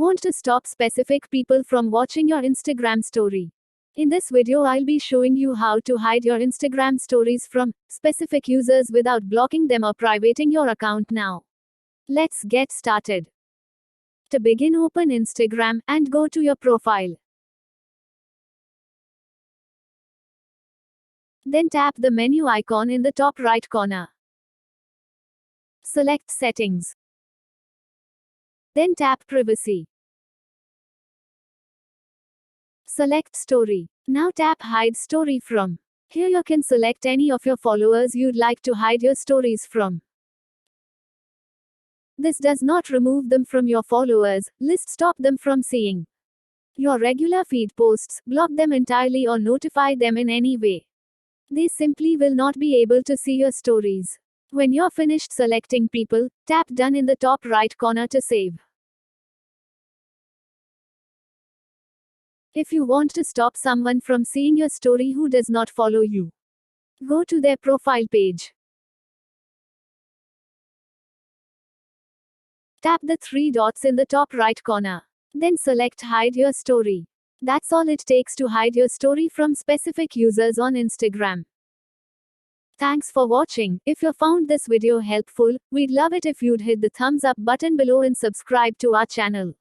want to stop specific people from watching your Instagram story. In this video, I'll be showing you how to hide your Instagram stories from specific users without blocking them or privating your account now. Let's get started. To begin, open Instagram and go to your profile. Then tap the menu icon in the top right corner. Select Settings. Then tap Privacy. Select Story. Now tap Hide Story From. Here you can select any of your followers you'd like to hide your stories from. This does not remove them from your followers list, stop them from seeing your regular feed posts, block them entirely, or notify them in any way. They simply will not be able to see your stories. When you're finished selecting people, tap Done in the top right corner to save. If you want to stop someone from seeing your story who does not follow you, go to their profile page. Tap the three dots in the top right corner. Then select Hide Your Story. That's all it takes to hide your story from specific users on Instagram. Thanks for watching. If you found this video helpful, we'd love it if you'd hit the thumbs up button below and subscribe to our channel.